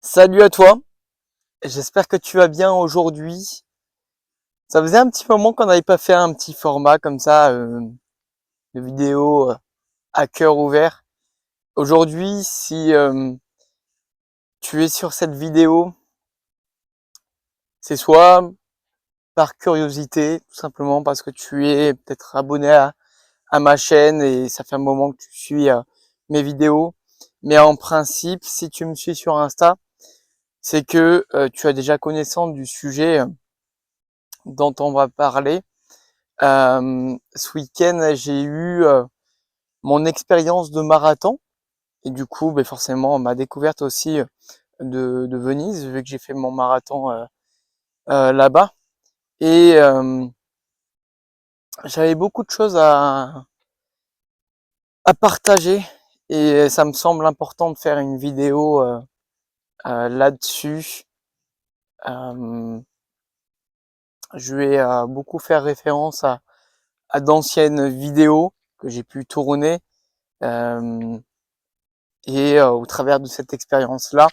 Salut à toi, j'espère que tu vas bien aujourd'hui. Ça faisait un petit moment qu'on n'avait pas fait un petit format comme ça de vidéo à cœur ouvert. Aujourd'hui, si tu es sur cette vidéo, c'est soit par curiosité, tout simplement parce que tu es peut-être abonné à ma chaîne et ça fait un moment que tu suis mes vidéos. Mais en principe, si tu me suis sur Insta, c'est que tu as déjà connaissance du sujet dont on va parler. Ce week-end, j'ai eu mon expérience de marathon et du coup, ben forcément, ma découverte aussi de Venise, vu que j'ai fait mon marathon là-bas. Et j'avais beaucoup de choses à partager et ça me semble important de faire une vidéo là-dessus. Euh, je vais beaucoup faire référence à d'anciennes vidéos que j'ai pu tourner. Euh, et au travers de cette expérience-là,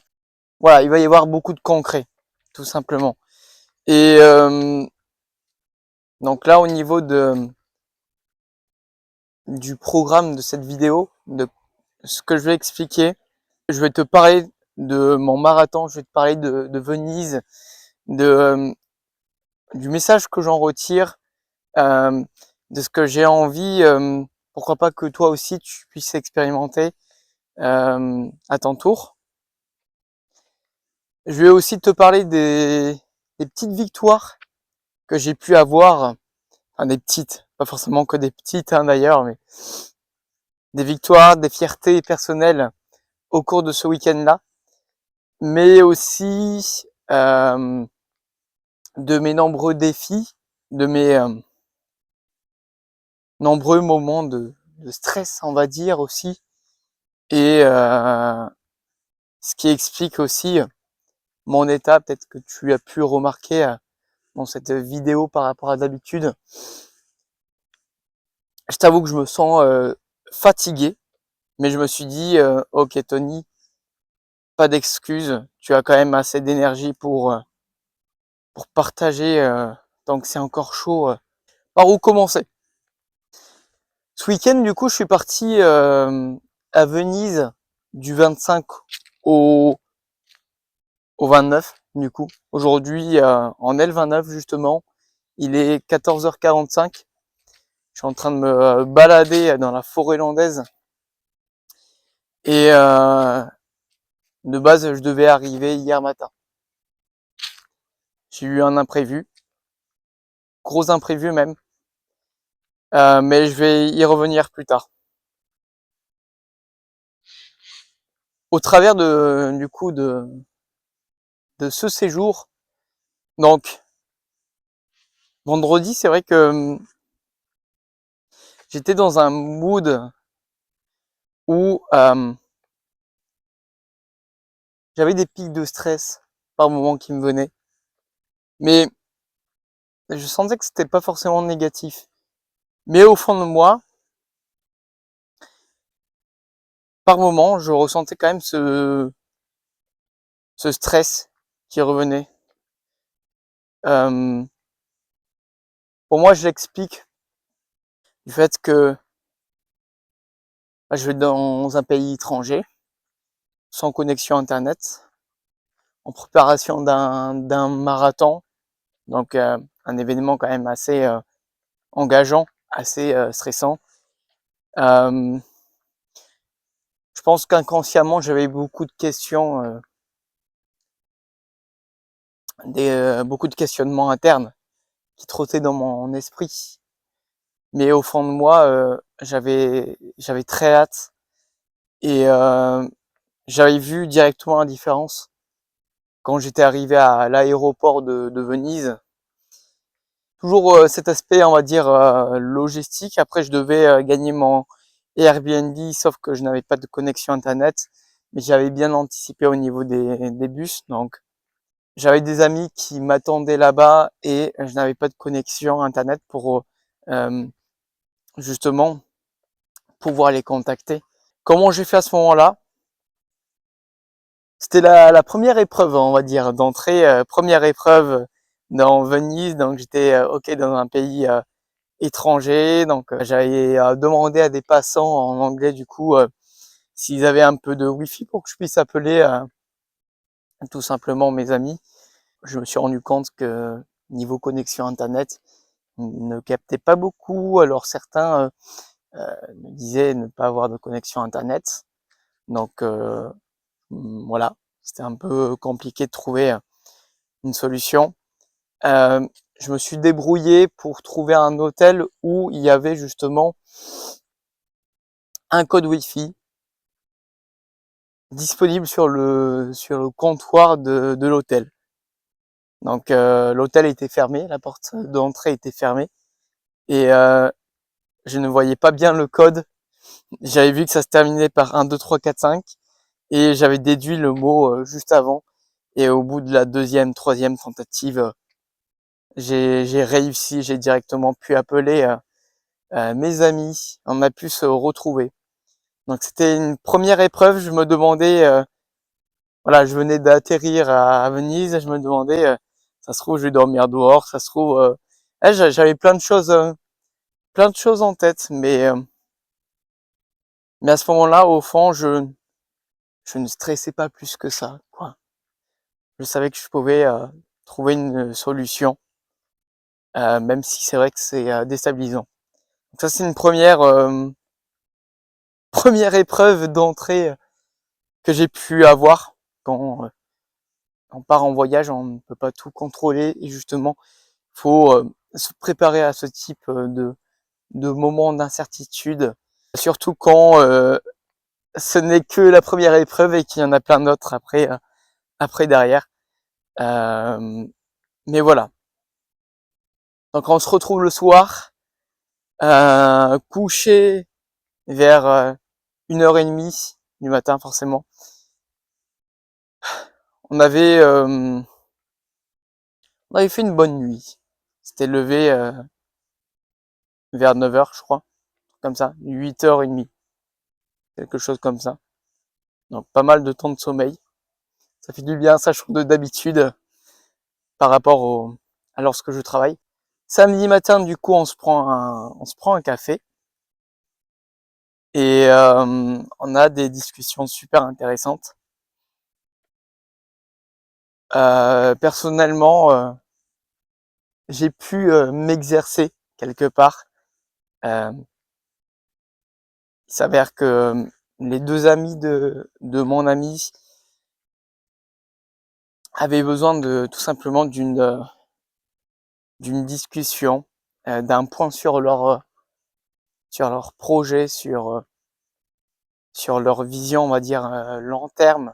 voilà, il va y avoir beaucoup de concret, tout simplement. Et donc là, au niveau du programme de cette vidéo, de ce que je vais expliquer, je vais te parler de mon marathon, je vais te parler de Venise, de du message que j'en retire, euh, de ce que j'ai envie, pourquoi pas que toi aussi tu puisses expérimenter à ton tour. Je vais aussi te parler des petites victoires que j'ai pu avoir, enfin des petites, pas forcément que des petites hein, d'ailleurs, mais des victoires, des fiertés personnelles au cours de ce week-end-là, mais aussi de mes nombreux défis, de mes nombreux moments de stress, on va dire aussi, et ce qui explique aussi mon état, peut-être que tu as pu remarquer dans cette vidéo par rapport à d'habitude. Je t'avoue que je me sens fatigué, mais je me suis dit, ok Tony, pas d'excuses, tu as quand même assez d'énergie pour partager, donc c'est encore chaud. Par où commencer? Ce week-end, du coup, je suis parti à Venise du 25 au, au 29, du coup. Aujourd'hui, en L29, justement, il est 14h45. Je suis en train de me balader dans la forêt landaise. Et de base, je devais arriver hier matin. J'ai eu un imprévu, gros imprévu même, mais je vais y revenir plus tard. Au travers du coup de ce séjour, donc vendredi, c'est vrai que j'étais dans un mood où j'avais des pics de stress par moments qui me venaient, mais je sentais que c'était pas forcément négatif. Mais au fond de moi, par moments, je ressentais quand même ce stress qui revenait. Euh, pour moi, je l'explique du fait que je vais dans un pays étranger, sans connexion internet, en préparation d'un marathon, donc un événement quand même assez engageant, assez stressant. Euh, je pense qu'inconsciemment j'avais beaucoup de questions, beaucoup de questionnements internes qui trottaient dans mon esprit. Mais au fond de moi, j'avais très hâte et j'avais vu directement la différence quand j'étais arrivé à l'aéroport de Venise. Toujours cet aspect, on va dire, logistique. Après, je devais gagner mon Airbnb, sauf que je n'avais pas de connexion Internet. Mais j'avais bien anticipé au niveau des bus. Donc, j'avais des amis qui m'attendaient là-bas et je n'avais pas de connexion Internet pour euh, justement pouvoir les contacter. Comment j'ai fait à ce moment-là? C'était la première épreuve, on va dire, d'entrée, première épreuve dans Venise. Donc j'étais ok dans un pays étranger. Donc j'avais demandé à des passants en anglais du coup s'ils avaient un peu de wifi pour que je puisse appeler tout simplement mes amis. Je me suis rendu compte que niveau connexion internet, il ne captait pas beaucoup. Alors certains me disaient ne pas avoir de connexion internet. Donc voilà, c'était un peu compliqué de trouver une solution. Je me suis débrouillé pour trouver un hôtel où il y avait justement un code Wi-Fi disponible sur le comptoir de l'hôtel. Donc l'hôtel était fermé, la porte d'entrée était fermée et je ne voyais pas bien le code. J'avais vu que ça se terminait par 1, 2, 3, 4, 5 et j'avais déduit le mot juste avant. Et au bout de la deuxième, troisième tentative, j'ai réussi, j'ai directement pu appeler mes amis, on a pu se retrouver. Donc c'était une première épreuve, je me demandais, voilà, je venais d'atterrir à Venise, je me demandais, ça se trouve je vais dormir dehors, ça se trouve, j'avais plein de choses en tête, mais à ce moment-là, au fond, je ne stressais pas plus que ça, quoi. Je savais que je pouvais trouver une solution, même si c'est vrai que c'est déstabilisant. Donc ça, c'est une première épreuve d'entrée que j'ai pu avoir quand on part en voyage, on ne peut pas tout contrôler et justement, faut se préparer à ce type de moments d'incertitude, surtout quand ce n'est que la première épreuve et qu'il y en a plein d'autres après derrière. Euh, mais voilà. Donc on se retrouve le soir, couché vers 1h30 du matin forcément. On avait, euh, on avait fait une bonne nuit. C'était levé vers 9h je crois, comme ça, 8h30, quelque chose comme ça. Donc pas mal de temps de sommeil. Ça fait du bien, ça change d'habitude par rapport à lorsque je travaille. Samedi matin, du coup, on se prend un café et on a des discussions super intéressantes. Personnellement, j'ai pu m'exercer quelque part. Euh, il s'avère que les deux amis de mon ami avaient besoin de tout simplement d'une discussion, d'un point sur leur projet, sur leur vision, on va dire long terme.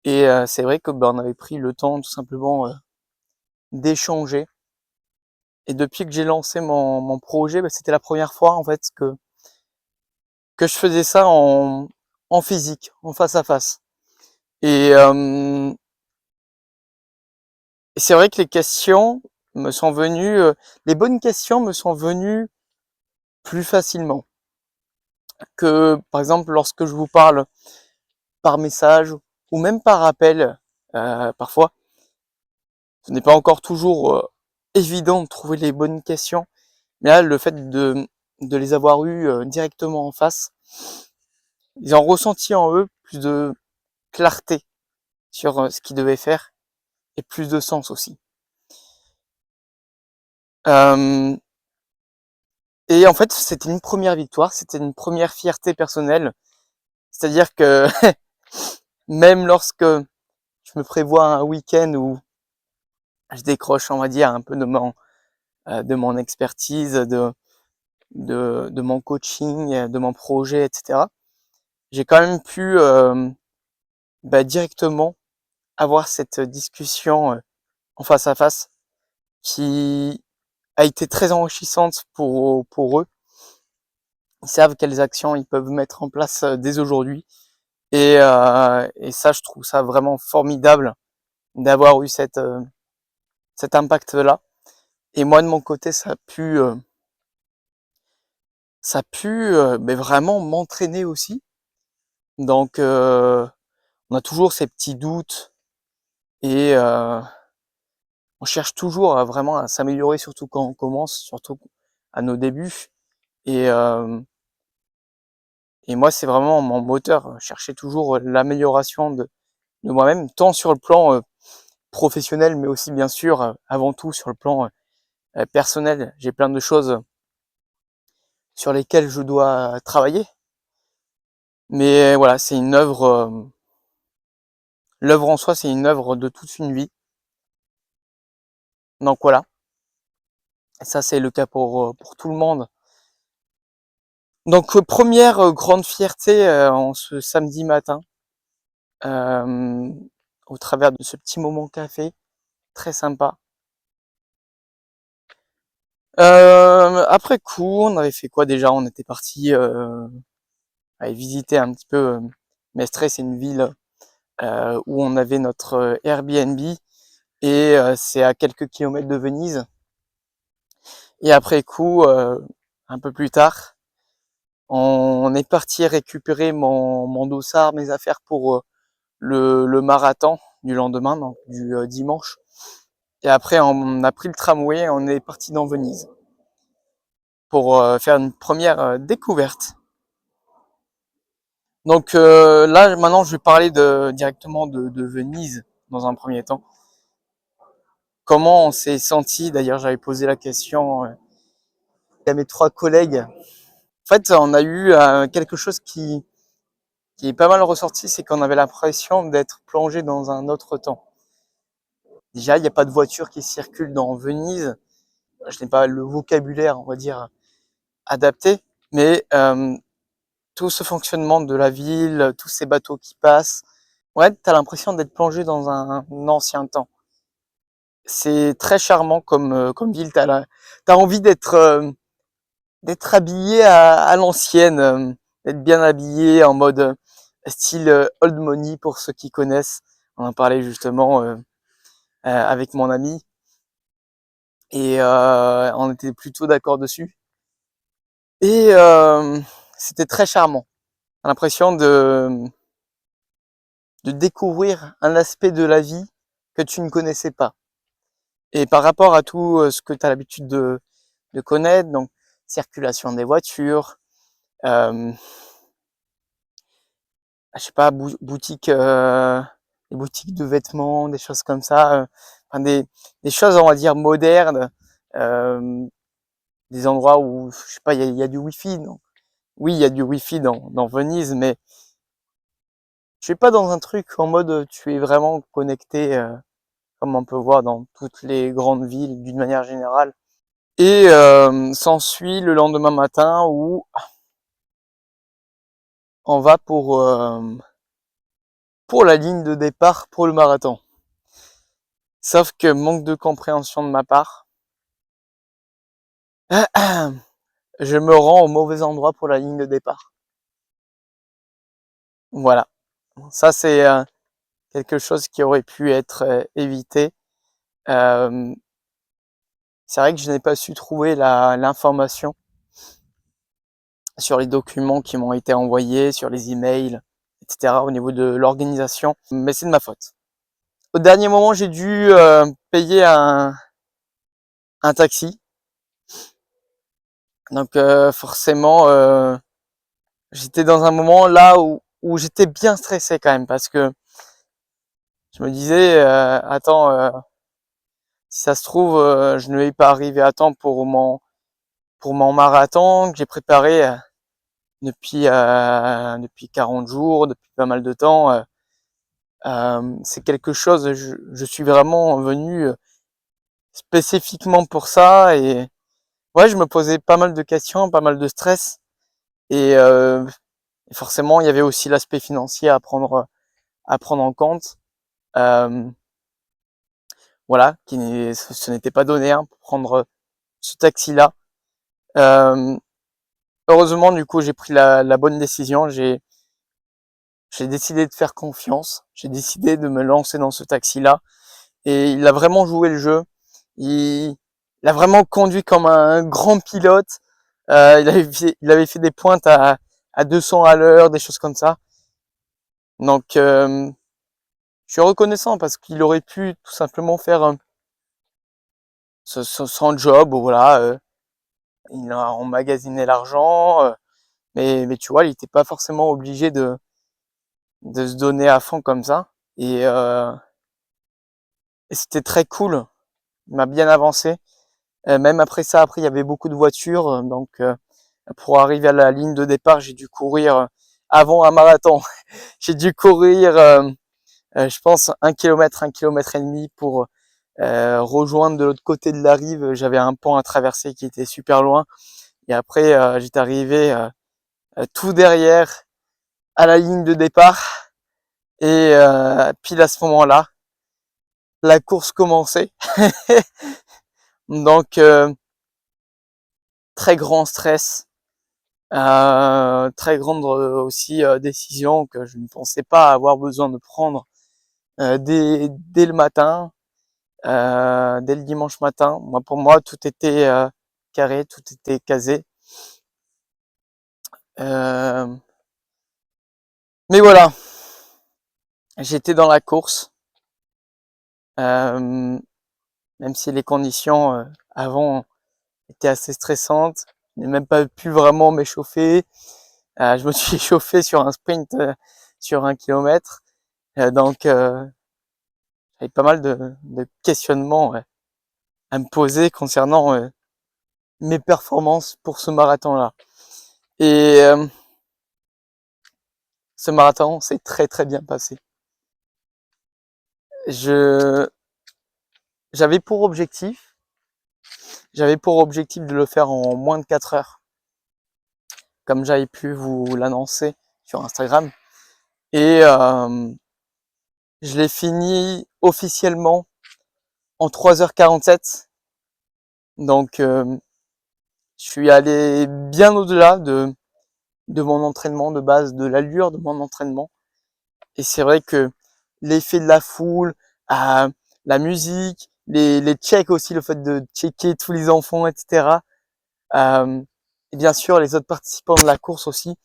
Et c'est vrai que on avait pris le temps tout simplement d'échanger. Et depuis que j'ai lancé mon projet, c'était la première fois en fait que je faisais ça en physique, en face à face. Et, et c'est vrai que les questions me sont venues, les bonnes questions me sont venues plus facilement que par exemple lorsque je vous parle par message ou même par appel. Parfois, ce n'est pas encore toujours évident de trouver les bonnes questions. Mais là, le fait de les avoir eues directement en face, ils ont ressenti en eux plus de clarté sur ce qu'ils devaient faire et plus de sens aussi. Euh, et en fait, c'était une première victoire, c'était une première fierté personnelle. C'est-à-dire que même lorsque je me prévois un week-end où je décroche, on va dire, un peu de mon expertise, de mon coaching, de mon projet, etc., j'ai quand même pu directement avoir cette discussion en face à face qui a été très enrichissante pour eux. Ils savent quelles actions ils peuvent mettre en place dès aujourd'hui. Et ça, je trouve ça vraiment formidable d'avoir eu cet impact-là. Et moi, de mon côté, ça a pu vraiment m'entraîner aussi. Donc, On a toujours ces petits doutes et on cherche toujours à vraiment à s'améliorer, surtout quand on commence, surtout à nos débuts. Et, euh, et moi, c'est vraiment mon moteur, chercher toujours l'amélioration de moi-même, tant sur le plan professionnel, mais aussi bien sûr, avant tout sur le plan personnel. J'ai plein de choses sur lesquelles je dois travailler. Mais voilà, c'est une œuvre. L'œuvre en soi, c'est une œuvre de toute une vie. Donc voilà, ça c'est le cas pour tout le monde. Donc première grande fierté en ce samedi matin, euh, au travers de ce petit moment café, très sympa. Après coup, on avait fait quoi déjà? On était parti aller visiter un petit peu Mestre, c'est une ville où on avait notre Airbnb et c'est à quelques kilomètres de Venise. Et après coup, un peu plus tard, on est parti récupérer mon dossard, mes affaires pour le marathon du lendemain, donc du dimanche. Et après, on a pris le tramway et on est parti dans Venise pour faire une première découverte. Donc là, maintenant, je vais parler directement de Venise dans un premier temps. Comment on s'est senti? D'ailleurs, j'avais posé la question à mes 3 collègues. En fait, on a eu quelque chose qui est pas mal ressorti, c'est qu'on avait l'impression d'être plongé dans un autre temps. Déjà, il n'y a pas de voiture qui circule dans Venise. Je n'ai pas le vocabulaire, on va dire, adapté, mais tout ce fonctionnement de la ville, tous ces bateaux qui passent, ouais, t'as l'impression d'être plongé dans un ancien temps. C'est très charmant comme ville. T'as envie d'être habillé à l'ancienne, d'être bien habillé en mode style old money pour ceux qui connaissent. On en parlait justement avec mon ami et on était plutôt d'accord dessus. Et c'était très charmant. J'ai l'impression de découvrir un aspect de la vie que tu ne connaissais pas. Et par rapport à tout ce que tu as l'habitude de connaître, donc circulation des voitures, euh, je sais pas, boutique, des boutiques de vêtements, des choses comme ça, enfin des choses on va dire modernes, euh, des endroits où je sais pas, il y a du wifi. Non, oui, il y a du wifi dans Venise, mais je suis pas dans un truc en mode tu es vraiment connecté comme on peut voir dans toutes les grandes villes d'une manière générale. Et s'ensuit le lendemain matin où on va pour la ligne de départ pour le marathon. Sauf que manque de compréhension de ma part, je me rends au mauvais endroit pour la ligne de départ. Voilà, ça c'est quelque chose qui aurait pu être évité. Euh, c'est vrai que je n'ai pas su trouver l'information sur les documents qui m'ont été envoyés, sur les emails, etc. au niveau de l'organisation, mais c'est de ma faute. Au dernier moment, j'ai dû payer un taxi. Donc forcément, j'étais dans un moment là où j'étais bien stressé quand même parce que je me disais, attends, si ça se trouve, je ne vais pas arriver à temps pour mon marathon que j'ai préparé depuis 40 jours, depuis pas mal de temps. C'est quelque chose, je suis vraiment venu spécifiquement pour ça et ouais, je me posais pas mal de questions, pas mal de stress et forcément, il y avait aussi l'aspect financier à prendre en compte. Euh, voilà, ce n'était pas donné hein, pour prendre ce taxi-là. Euh, heureusement, du coup, j'ai pris la bonne décision. J'ai décidé de faire confiance. J'ai décidé de me lancer dans ce taxi-là. Et il a vraiment joué le jeu. Il a vraiment conduit comme un grand pilote. Il avait fait des pointes à 200 à l'heure, des choses comme ça. Donc, je suis reconnaissant parce qu'il aurait pu tout simplement faire son job, voilà, il a emmagasiné l'argent, mais tu vois, il n'était pas forcément obligé de se donner à fond comme ça. Et c'était très cool. Il m'a bien avancé. Même après ça, après il y avait beaucoup de voitures, donc pour arriver à la ligne de départ, j'ai dû courir avant un marathon. J'ai dû courir, je pense, 1 kilomètre et demi pour rejoindre de l'autre côté de la rive. J'avais un pont à traverser qui était super loin. Et après, j'étais arrivé tout derrière à la ligne de départ. Et pile à ce moment-là, la course commençait. Donc, très grand stress. Très grande aussi décision que je ne pensais pas avoir besoin de prendre dès le matin, dès le dimanche matin. Moi, pour moi, tout était carré, tout était casé. Mais voilà, j'étais dans la course, même si les conditions avant étaient assez stressantes. Je n'ai même pas pu vraiment m'échauffer. Je me suis échauffé sur un sprint sur 1 kilomètre. Donc, j'avais pas mal de questionnements à me poser concernant mes performances pour ce marathon-là. Et ce marathon s'est très très bien passé. Je j'avais pour objectif, de le faire en moins de 4 heures, comme j'avais pu vous l'annoncer sur Instagram. Et je l'ai fini officiellement en 3h47. Donc, je suis allé bien au-delà de mon entraînement de base, de l'allure de mon entraînement. Et c'est vrai que l'effet de la foule, la musique, les checks aussi, le fait de checker tous les enfants, etc. Et bien sûr, les autres participants de la course aussi,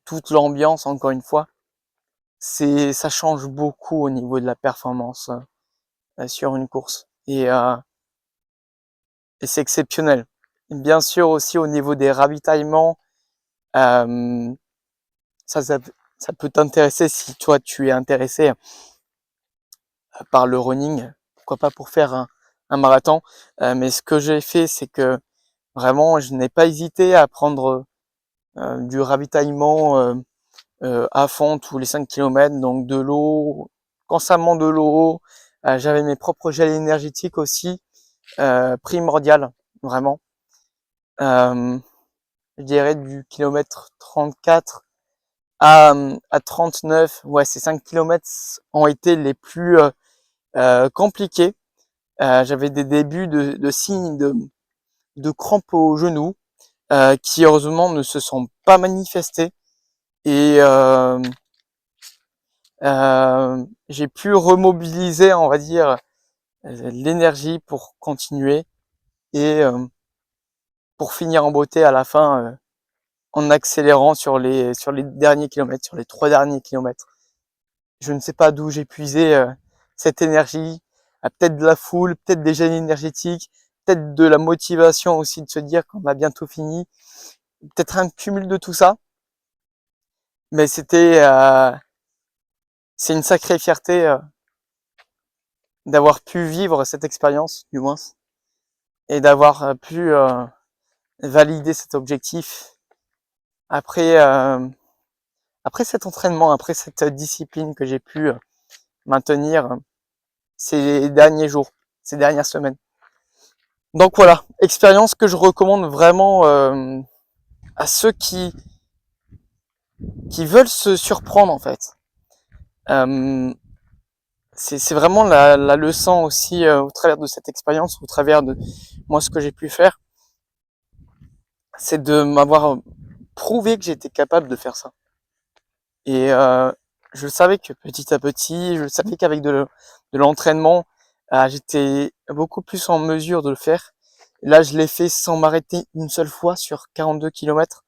toute l'ambiance, encore une fois, ça change beaucoup au niveau de la performance sur une course. Et c'est exceptionnel. Et bien sûr aussi au niveau des ravitaillements, euh, ça peut t'intéresser si toi tu es intéressé par le running, pourquoi pas pour faire un marathon. Mais ce que j'ai fait, c'est que vraiment, je n'ai pas hésité à prendre du ravitaillement à fond tous les 5 kilomètres, donc de l'eau, constamment de l'eau. J'avais mes propres gels énergétiques aussi, primordial, vraiment. Je dirais du kilomètre 34 à 39, ouais, ces 5 kilomètres ont été les plus compliqués. J'avais des débuts de signes de crampes au genou qui heureusement ne se sont pas manifestés. Et j'ai pu remobiliser, on va dire, l'énergie pour continuer et pour finir en beauté à la fin en accélérant sur les derniers kilomètres, sur les 3 derniers kilomètres. Je ne sais pas d'où j'ai puisé cette énergie, peut-être de la foule, peut-être des gènes énergétiques, peut-être de la motivation aussi de se dire qu'on a bientôt fini, peut-être un cumul de tout ça. Mais c'est une sacrée fierté d'avoir pu vivre cette expérience, du moins, et d'avoir pu valider cet objectif après après cet entraînement, après cette discipline que j'ai pu maintenir ces derniers jours, ces dernières semaines. Donc voilà, expérience que je recommande vraiment à ceux qui veulent se surprendre en fait. C'est vraiment la leçon aussi au travers de cette expérience, au travers de moi ce que j'ai pu faire, c'est de m'avoir prouvé que j'étais capable de faire ça. Et je savais que petit à petit, je savais qu'avec de l'entraînement, j'étais beaucoup plus en mesure de le faire. Là, je l'ai fait sans m'arrêter une seule fois sur 42 kilomètres.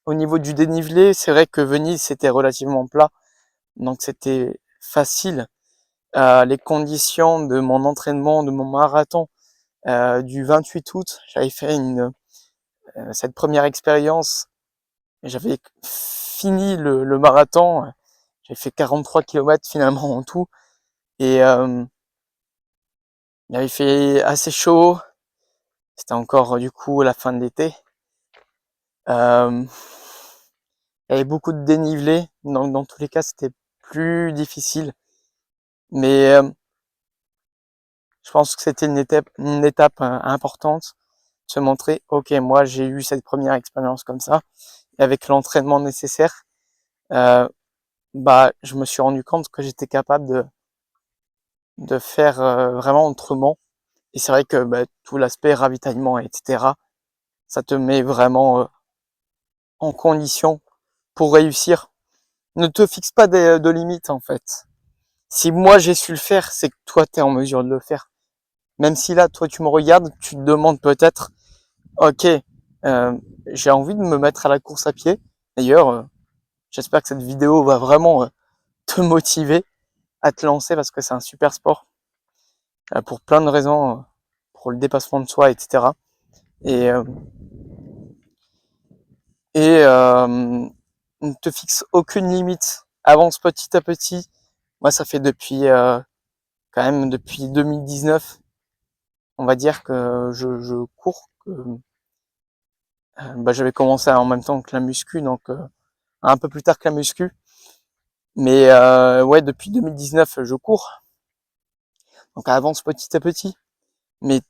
Au niveau du dénivelé, c'est vrai que Venise, c'était relativement plat, donc c'était facile. Les conditions de mon entraînement, de mon marathon du 28 août, j'avais fait cette première expérience. J'avais fini le marathon, j'ai fait 43 km finalement en tout, et il avait fait assez chaud, c'était encore du coup la fin de l'été. Il y avait beaucoup de dénivelé, donc dans tous les cas c'était plus difficile, mais je pense que c'était une étape importante, de se montrer, ok, moi j'ai eu cette première expérience comme ça, et avec l'entraînement nécessaire, je me suis rendu compte que j'étais capable de faire vraiment autrement. Et c'est vrai que tout l'aspect ravitaillement, etc., ça te met vraiment en condition pour réussir. Ne te fixe pas de limites en fait. Si moi j'ai su le faire, c'est que toi tu es en mesure de le faire. Même si là, toi tu me regardes, tu te demandes peut-être, ok, j'ai envie de me mettre à la course à pied. D'ailleurs, j'espère que cette vidéo va vraiment te motiver à te lancer parce que c'est un super sport pour plein de raisons, pour le dépassement de soi, etc. Et, euh, ne te fixe aucune limite. Avance petit à petit. Moi, ça fait quand même depuis 2019, on va dire que je cours. J'avais commencé en même temps que la muscu, donc un peu plus tard que la muscu. Mais ouais, depuis 2019, je cours. Donc avance petit à petit. Mais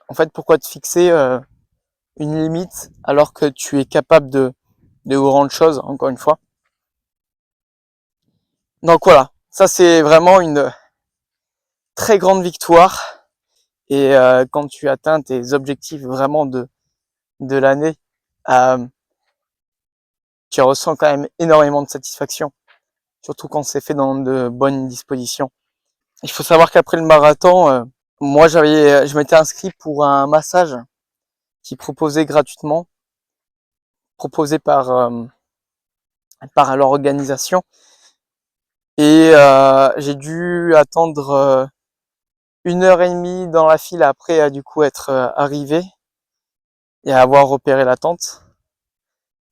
en fait, pourquoi te fixer une limite alors que tu es capable de grandes choses, encore une fois. Donc voilà, ça c'est vraiment une très grande victoire. Et quand tu atteins tes objectifs vraiment de l'année, euh, tu ressens quand même énormément de satisfaction, surtout quand c'est fait dans de bonnes dispositions. Il faut savoir qu'après le marathon, moi je m'étais inscrit pour un massage qui proposait gratuitement, proposé par l'organisation. Et j'ai dû attendre 1 heure et demie dans la file après du coup être arrivé et avoir repéré la tente.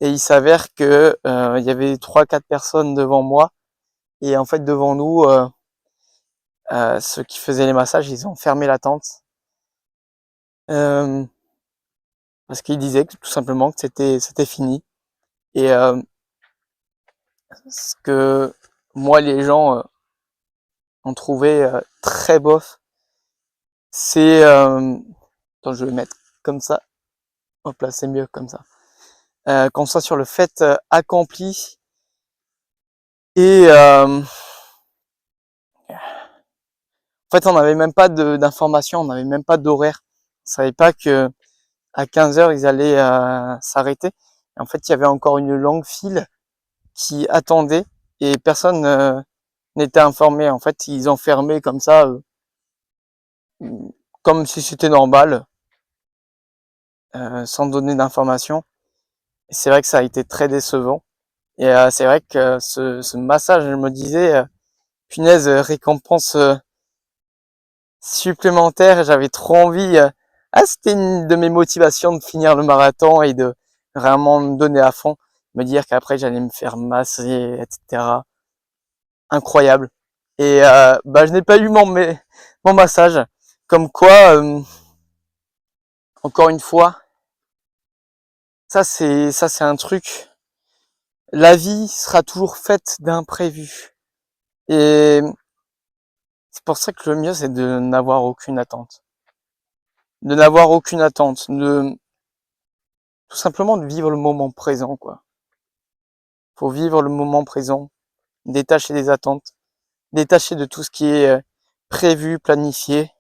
Et il s'avère que il y avait 3-4 personnes devant moi et en fait devant nous, ceux qui faisaient les massages, ils ont fermé la tente euh, parce qu'ils disaient que, tout simplement que c'était fini. Et ce que moi les gens ont trouvé très bof, c'est attends, je vais mettre comme ça. Hop là, c'est mieux comme ça. Qu'on soit sur le fait accompli et en fait on n'avait même pas d'informations, on n'avait même pas d'horaire. On savait pas que à 15 heures ils allaient s'arrêter. Et en fait il y avait encore une longue file qui attendait et personne n'était informé. En fait ils ont fermé comme ça, comme si c'était normal, sans donner d'informations. Et c'est vrai que ça a été très décevant. Et c'est vrai que ce massage, je me disais, punaise, récompense supplémentaire, j'avais trop envie. C'était une de mes motivations de finir le marathon et de vraiment me donner à fond, me dire qu'après j'allais me faire masser, etc. Incroyable. Et je n'ai pas eu mon massage. Comme quoi, encore une fois, ça c'est un truc. La vie sera toujours faite d'imprévus. Et c'est pour ça que le mieux c'est de n'avoir aucune attente. De n'avoir aucune attente. Tout simplement de vivre le moment présent, quoi. Faut vivre le moment présent, détacher des attentes, détacher de tout ce qui est prévu, planifié,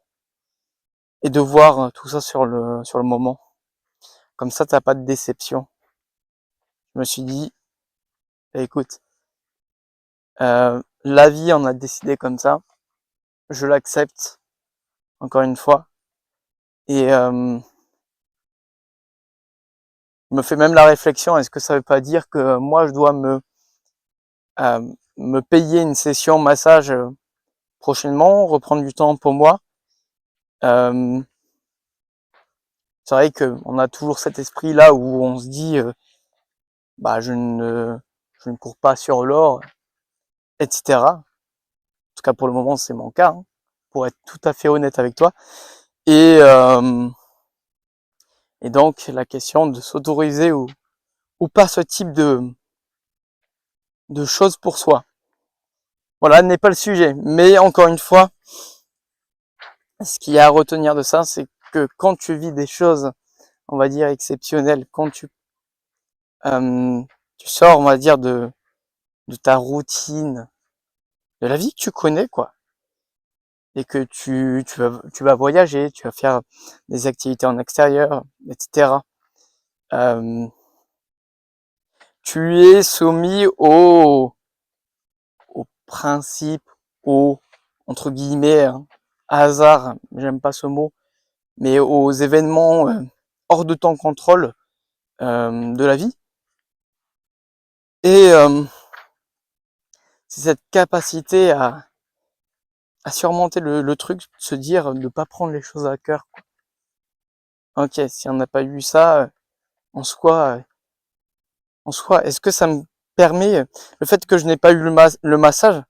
et de voir tout ça sur le moment. Comme ça, t'as pas de déception. Je me suis dit, écoute, la vie en a décidé comme ça, je l'accepte, encore une fois, et Je me fais même la réflexion, est-ce que ça veut pas dire que moi je dois me payer une session massage prochainement, reprendre du temps pour moi. C'est vrai qu'on a toujours cet esprit là où on se dit bah je ne cours pas sur l'or, etc. En tout cas pour le moment c'est mon cas, hein, pour être tout à fait honnête avec toi. Et donc la question de s'autoriser ou pas ce type de choses pour soi. Voilà, n'est pas le sujet. Mais encore une fois, ce qu'il y a à retenir de ça, c'est que quand tu vis des choses, on va dire, exceptionnelles, quand tu sors, on va dire, de ta routine, de la vie que tu connais, quoi, et que tu vas voyager, tu vas faire des activités en extérieur, etc. Tu es soumis au principe, au, entre guillemets, hein, hasard, j'aime pas ce mot, mais aux événements hors de ton contrôle de la vie. Et c'est cette capacité à surmonter le truc, de se dire, de pas prendre les choses à cœur. Ok, si on n'a pas eu ça, en soi, est-ce que ça me permet, le fait que je n'ai pas eu le massage,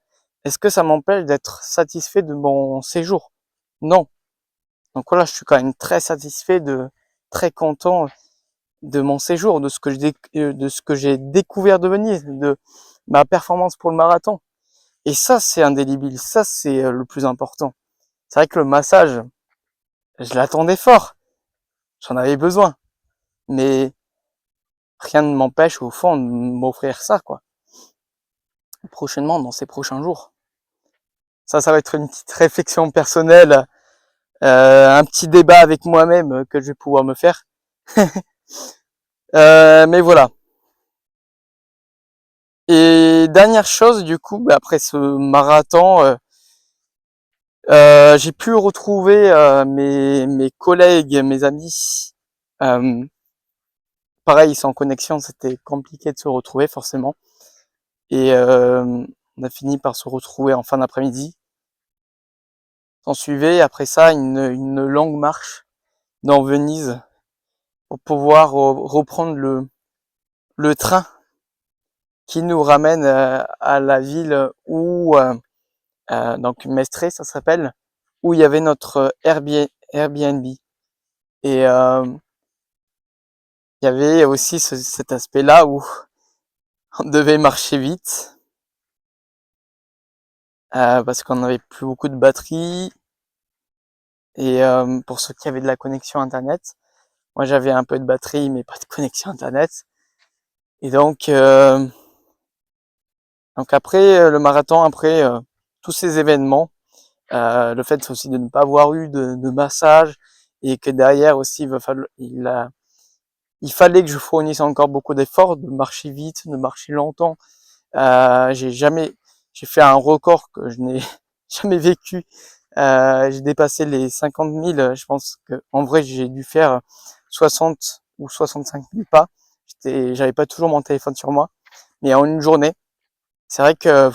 est-ce que ça m'empêche d'être satisfait de mon séjour? Non. Donc voilà, je suis quand même très satisfait très content de mon séjour, de ce que j'ai découvert de Venise, de ma performance pour le marathon. Et ça, c'est indélébile. Ça, c'est le plus important. C'est vrai que le massage, je l'attendais fort. J'en avais besoin. Mais rien ne m'empêche, au fond, de m'offrir ça, quoi. Prochainement, dans ces prochains jours. Ça va être une petite réflexion personnelle, un petit débat avec moi-même que je vais pouvoir me faire. Mais voilà. Et dernière chose, du coup, après ce marathon, j'ai pu retrouver mes collègues, mes amis. Pareil, sans connexion, c'était compliqué de se retrouver forcément. Et on a fini par se retrouver en fin d'après-midi. S'en suivait après ça une longue marche dans Venise pour pouvoir reprendre le train qui nous ramène à la ville où donc Mestre, ça s'appelle, où il y avait notre Airbnb. Et il y avait aussi cet aspect-là où on devait marcher vite parce qu'on n'avait plus beaucoup de batterie. Et pour ceux qui avaient de la connexion internet, moi j'avais un peu de batterie mais pas de connexion internet. Et donc après le marathon, après tous ces événements, le fait aussi de ne pas avoir eu de massage et que derrière aussi il fallait que je fournisse encore beaucoup d'efforts, de marcher vite, de marcher longtemps. J'ai fait un record que je n'ai jamais vécu. J'ai dépassé les 50 000. Je pense que en vrai j'ai dû faire 60 ou 65 000 pas. J'avais pas toujours mon téléphone sur moi, mais en une journée, c'est vrai que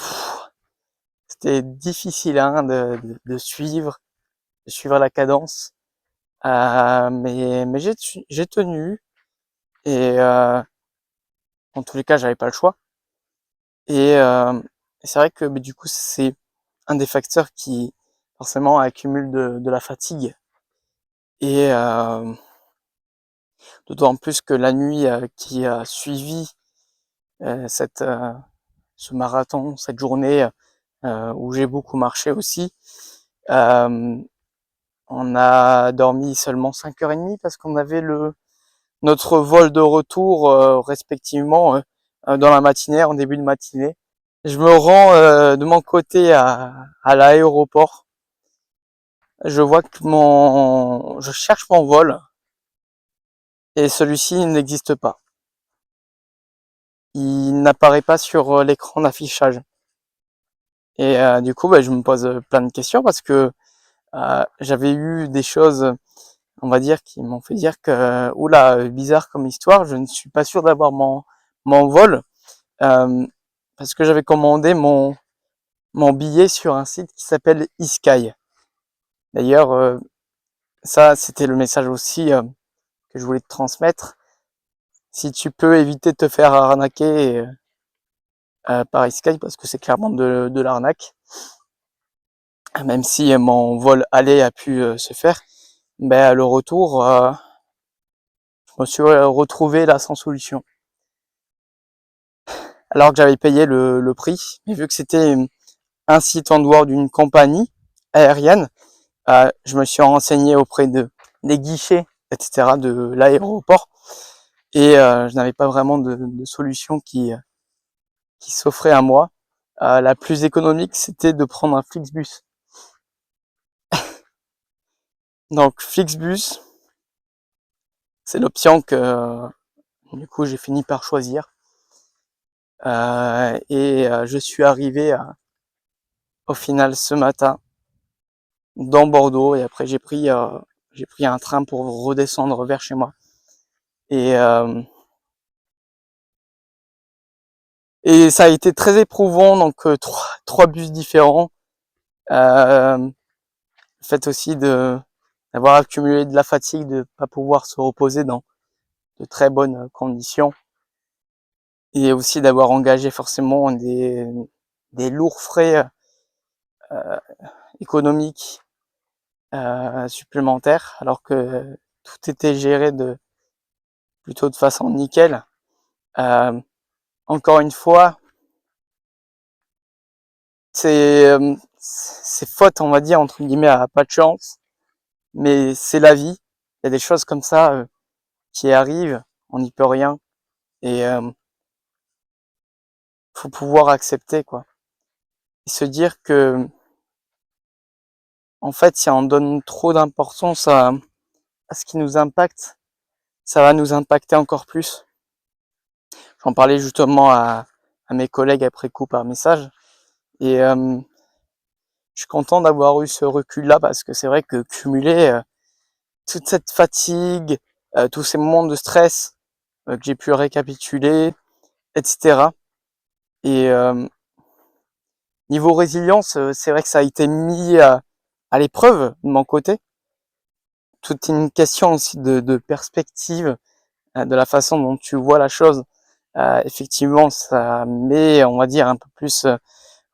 c'était difficile hein, de suivre la cadence. Mais j'ai tenu et en tous les cas j'avais pas le choix. Et c'est vrai que du coup c'est un des facteurs qui forcément accumule de la fatigue. Et d'autant plus que la nuit qui a suivi ce marathon, cette journée où j'ai beaucoup marché aussi, on a dormi seulement 5h30 parce qu'on avait notre vol de retour respectivement dans la matinée, en début de matinée. Je me rends de mon côté à l'aéroport. Je vois que je cherche mon vol et celui-ci n'existe pas. Il n'apparaît pas sur l'écran d'affichage. Et du coup, je me pose plein de questions parce que j'avais eu des choses, on va dire, qui m'ont fait dire que, oula, bizarre comme histoire, je ne suis pas sûr d'avoir mon vol, parce que j'avais commandé mon billet sur un site qui s'appelle eSky. D'ailleurs, ça, c'était le message aussi que je voulais te transmettre. Si tu peux éviter de te faire arnaquer par eSky, parce que c'est clairement de l'arnaque, même si mon vol aller a pu se faire, ben le retour, je me suis retrouvé là sans solution. Alors que j'avais payé le prix, mais vu que c'était un site en dehors d'une compagnie aérienne, je me suis renseigné auprès des guichets, etc. de l'aéroport, et je n'avais pas vraiment de solution qui s'offrait à moi. La plus économique, c'était de prendre un Flixbus. Donc Flixbus, c'est l'option que du coup j'ai fini par choisir. Et je suis arrivé au final ce matin dans Bordeaux, et après j'ai pris un train pour redescendre vers chez moi. Et ça a été très éprouvant, donc trois bus différents. Le fait aussi d'avoir accumulé de la fatigue, de pas pouvoir se reposer dans de très bonnes conditions, et aussi d'avoir engagé forcément des lourds frais économiques supplémentaires, alors que tout était géré plutôt de façon nickel. Encore une fois, c'est faute, on va dire, entre guillemets, à pas de chance, mais c'est la vie. Il y a des choses comme ça qui arrivent, on n'y peut rien, et faut pouvoir accepter, quoi, et se dire que, en fait, si on donne trop d'importance à ce qui nous impacte, ça va nous impacter encore plus. J'en parlais justement à mes collègues après coup par message, et je suis content d'avoir eu ce recul-là, parce que c'est vrai que cumuler toute cette fatigue, tous ces moments de stress que j'ai pu récapituler, etc. Et niveau résilience, c'est vrai que ça a été mis à l'épreuve de mon côté. Tout est une question aussi de perspective, de la façon dont tu vois la chose. Effectivement, ça met, on va dire, un peu plus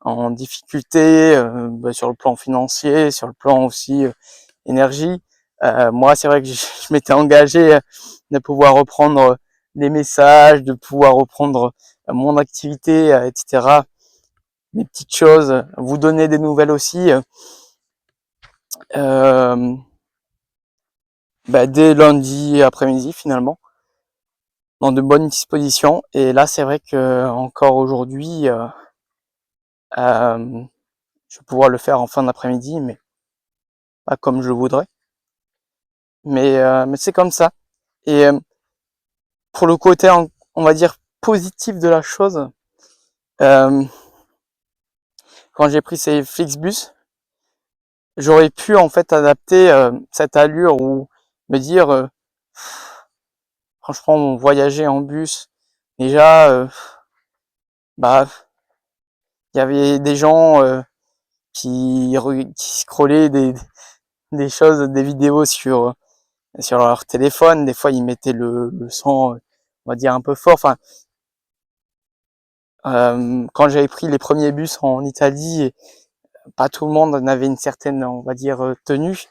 en difficulté sur le plan financier, sur le plan aussi énergie. Moi, c'est vrai que je m'étais engagé de pouvoir reprendre des messages, de pouvoir reprendre mon activité, etc. Des petites choses, vous donner des nouvelles aussi. Dès lundi après-midi, finalement, dans de bonnes dispositions. Et là, c'est vrai que encore aujourd'hui, je vais pouvoir le faire en fin d'après-midi, mais pas comme je le voudrais. Mais c'est comme ça. Et pour le côté, on va dire, positif de la chose, quand j'ai pris ces Flixbus, j'aurais pu en fait adapter cette allure, ou me dire, franchement, voyager en bus, déjà, il y avait des gens qui scrollaient des choses, des vidéos sur leur téléphone. Des fois, ils mettaient le son, on va dire, un peu fort. Enfin, quand j'avais pris les premiers bus en Italie, pas tout le monde n'avait une certaine, on va dire, tenue.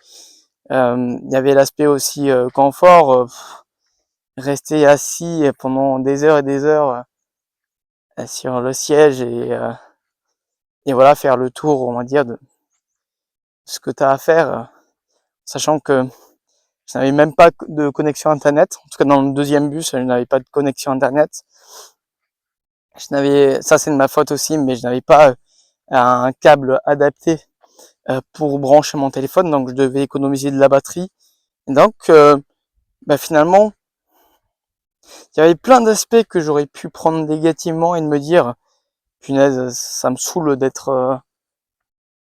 Il y avait l'aspect aussi confort, rester assis pendant des heures et des heures sur le siège, et voilà, faire le tour, on va dire, de ce que tu as à faire, sachant que je n'avais même pas de connexion internet. En tout cas, dans le deuxième bus, je n'avais pas de connexion internet. Ça c'est de ma faute aussi, mais je n'avais pas un câble adapté pour brancher mon téléphone, donc je devais économiser de la batterie. Et donc, finalement, il y avait plein d'aspects que j'aurais pu prendre négativement et de me dire, punaise, ça me saoule d'être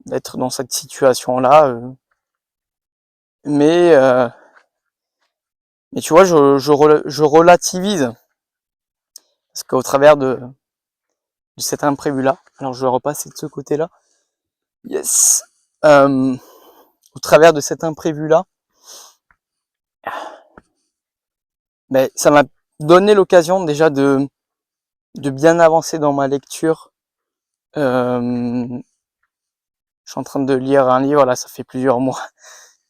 dans cette situation-là. Mais Mais tu vois, je relativise parce qu'au travers de cet imprévu-là, alors je vais repasser de ce côté-là. Yes. Au travers de cet imprévu-là, ben, ça m'a donné l'occasion déjà de bien avancer dans ma lecture. Je suis en train de lire un livre, là, ça fait plusieurs mois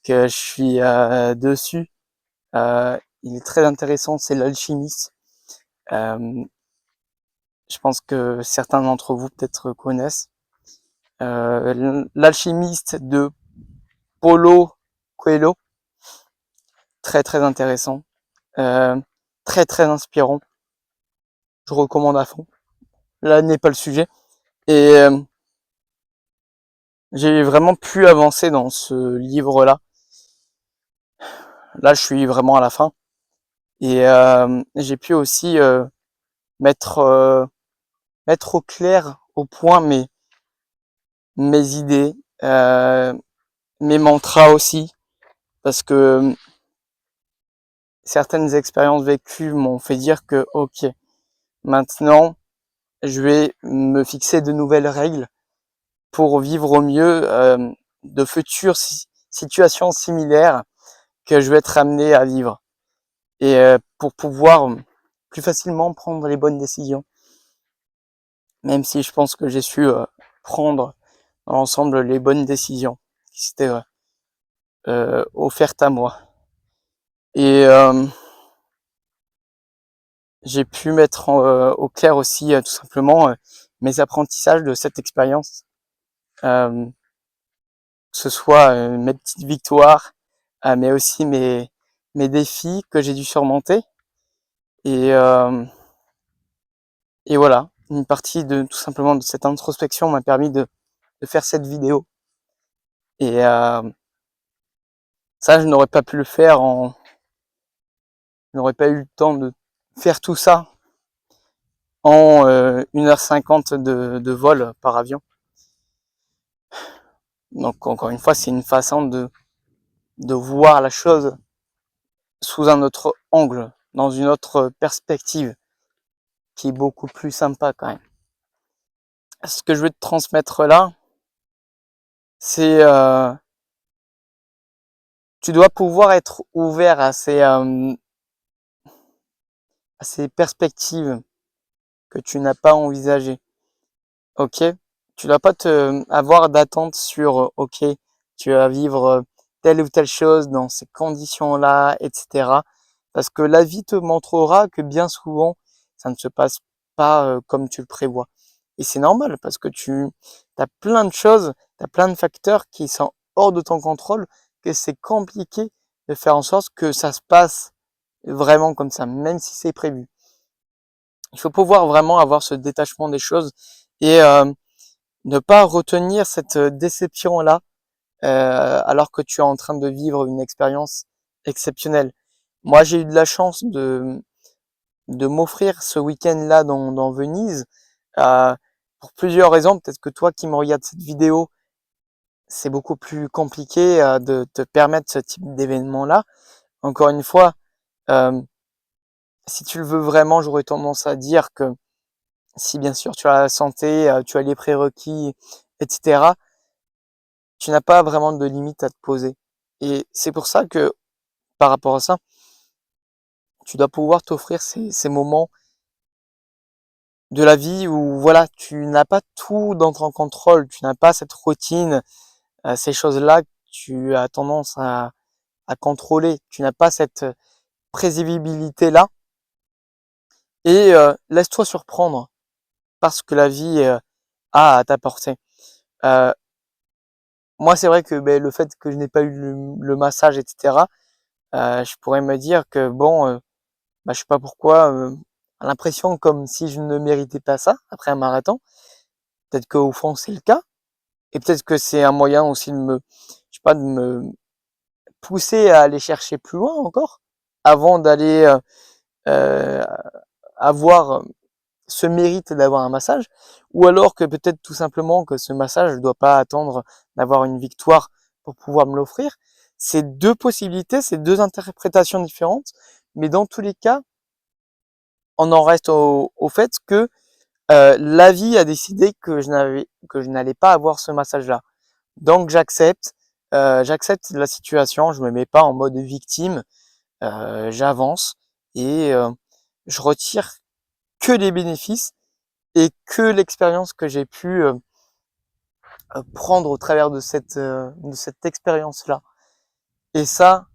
que je suis dessus. Il est très intéressant, c'est L'Alchimiste. Je pense que certains d'entre vous peut-être connaissent. L'Alchimiste de Paulo Coelho, très très intéressant, très très inspirant. Je recommande à fond. Là n'est pas le sujet. Et j'ai vraiment pu avancer dans ce livre-là. Là, je suis vraiment à la fin. Et j'ai pu aussi mettre au clair, au point mes idées, mes mantras aussi, parce que certaines expériences vécues m'ont fait dire que ok, maintenant je vais me fixer de nouvelles règles pour vivre au mieux de futures situations similaires que je vais être amené à vivre, et pour pouvoir plus facilement prendre les bonnes décisions, même si je pense que j'ai su prendre dans l'ensemble les bonnes décisions qui s'étaient offertes à moi. Et j'ai pu mettre au clair aussi tout simplement mes apprentissages de cette expérience, que ce soit mes petites victoires, mais aussi mes défis que j'ai dû surmonter. Et, et voilà, une partie de tout simplement de cette introspection m'a permis de faire cette vidéo. Et ça, je n'aurais pas pu le faire je n'aurais pas eu le temps de faire tout ça en 1h50 de vol par avion. Donc encore une fois, c'est une façon de voir la chose sous un autre angle, dans une autre perspective, qui est beaucoup plus sympa quand même. Ce que je veux te transmettre là, c'est tu dois pouvoir être ouvert à ces perspectives que tu n'as pas envisagées. Ok, tu dois pas avoir d'attente sur ok, tu vas vivre telle ou telle chose dans ces conditions-là, etc. Parce que la vie te montrera que bien souvent, ça ne se passe pas comme tu le prévois. Et c'est normal parce que tu as plein de choses, tu as plein de facteurs qui sont hors de ton contrôle, que c'est compliqué de faire en sorte que ça se passe vraiment comme ça, même si c'est prévu. Il faut pouvoir vraiment avoir ce détachement des choses et ne pas retenir cette déception-là alors que tu es en train de vivre une expérience exceptionnelle. Moi, j'ai eu de la chance de m'offrir ce week-end-là dans Venise pour plusieurs raisons. Peut-être que toi qui me regardes cette vidéo, c'est beaucoup plus compliqué de te permettre ce type d'événement-là. Encore une fois, euh, si tu le veux vraiment, j'aurais tendance à dire que si bien sûr tu as la santé, tu as les prérequis, etc., tu n'as pas vraiment de limite à te poser. Et c'est pour ça que, par rapport à ça, tu dois pouvoir t'offrir ces moments de la vie où, voilà, tu n'as pas tout dans ton contrôle, tu n'as pas cette routine, ces choses-là que tu as tendance à contrôler, tu n'as pas cette prévisibilité-là. Et laisse-toi surprendre par ce que la vie a à t'apporter. Euh, Moi, c'est vrai que ben, le fait que je n'ai pas eu le massage, etc., je pourrais me dire que bon, bah, je sais pas pourquoi, l'impression comme si je ne méritais pas ça après un marathon. Peut-être qu'au fond c'est le cas, et peut-être que c'est un moyen aussi je sais pas, de me pousser à aller chercher plus loin encore, avant d'aller euh, avoir ce mérite d'avoir un massage, ou alors que peut-être tout simplement que ce massage, je dois pas attendre d'avoir une victoire pour pouvoir me l'offrir. c'est deux possibilités, c'est deux interprétations différentes, mais dans tous les cas, on en reste au fait que la vie a décidé que je n'allais pas avoir ce massage-là. Donc j'accepte la situation, je me mets pas en mode victime, j'avance et je retire que les bénéfices et que l'expérience que j'ai pu prendre au travers de cette expérience-là. Et ça,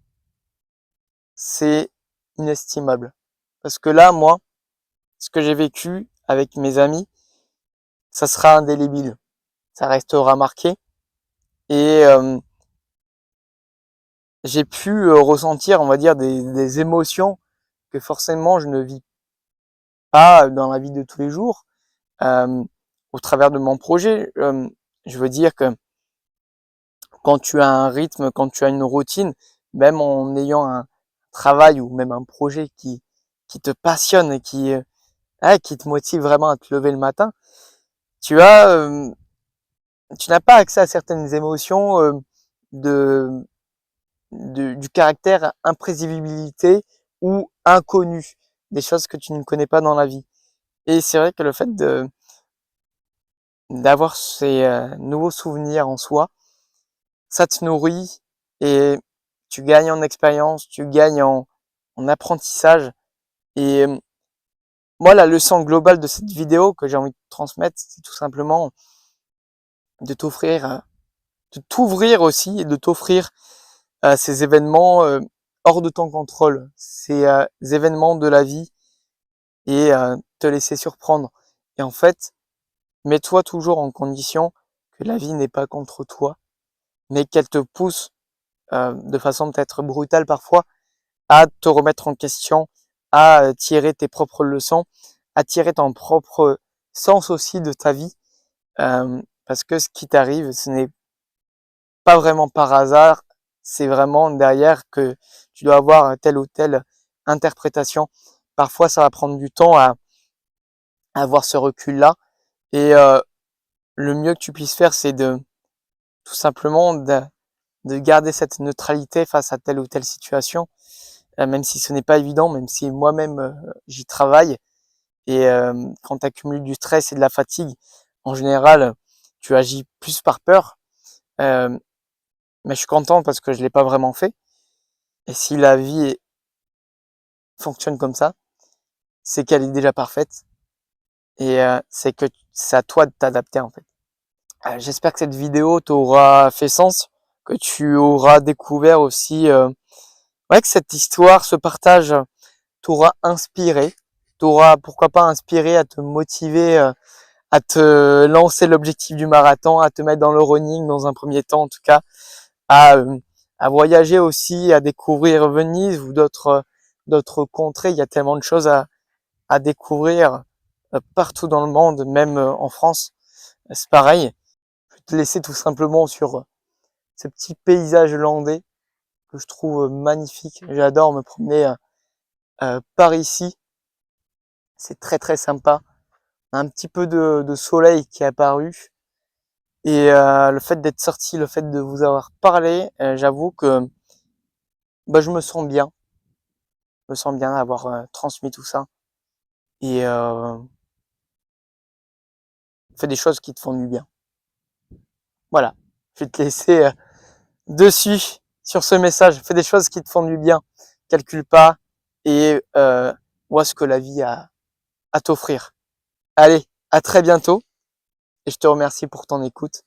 c'est inestimable. Parce que là, moi, ce que j'ai vécu avec mes amis, ça sera indélébile. Ça restera marqué. Et j'ai pu ressentir, on va dire, des émotions que forcément je ne vis pas dans la vie de tous les jours, au travers de mon projet. Je veux dire que quand tu as un rythme, quand tu as une routine, même en ayant un travail ou même un projet qui te passionne et qui te motive vraiment à te lever le matin, tu as, tu n'as pas accès à certaines émotions de, du caractère imprévisibilité ou inconnu, des choses que tu ne connais pas dans la vie. Et c'est vrai que le fait d'avoir ces nouveaux souvenirs en soi, ça te nourrit et tu gagnes en expérience, tu gagnes en apprentissage. Et moi, la leçon globale de cette vidéo que j'ai envie de transmettre, c'est tout simplement de t'offrir, de t'ouvrir aussi et de t'offrir ces événements hors de ton contrôle, ces événements de la vie et te laisser surprendre. Et en fait, mets-toi toujours en condition que la vie n'est pas contre toi, mais qu'elle te pousse de façon peut-être brutale parfois à te remettre en question, à tirer tes propres leçons, à tirer ton propre sens aussi de ta vie, parce que ce qui t'arrive, ce n'est pas vraiment par hasard, c'est vraiment derrière que tu dois avoir telle ou telle interprétation. Parfois, ça va prendre du temps à avoir ce recul-là, et le mieux que tu puisses faire, c'est de tout simplement de garder cette neutralité face à telle ou telle situation, même si ce n'est pas évident, même si moi-même j'y travaille. Et quand tu accumules du stress et de la fatigue, en général, tu agis plus par peur. Euh, mais je suis content parce que je l'ai pas vraiment fait. Et si la vie fonctionne comme ça, c'est qu'elle est déjà parfaite. Et c'est que c'est à toi de t'adapter en fait. J'espère que cette vidéo t'aura fait sens, que tu auras découvert aussi ouais, que cette histoire, ce partage t'aura inspiré, t'aura pourquoi pas inspiré à te motiver, à te lancer l'objectif du marathon, à te mettre dans le running dans un premier temps en tout cas, à, euh, à voyager aussi, à découvrir Venise ou d'autres contrées. Il y a tellement de choses à découvrir partout dans le monde, même en France. C'est pareil. Je vais te laisser tout simplement sur ce petit paysage landais que je trouve magnifique. J'adore me promener par ici. C'est très très sympa. Un petit peu de soleil qui est apparu. Et le fait d'être sorti, le fait de vous avoir parlé, j'avoue que bah, je me sens bien. Je me sens bien d'avoir transmis tout ça. Et fais des choses qui te font du bien. Voilà. Je vais te laisser dessus, sur ce message. Fais des choses qui te font du bien. Calcule pas et vois ce que la vie a à t'offrir. Allez, à très bientôt et je te remercie pour ton écoute.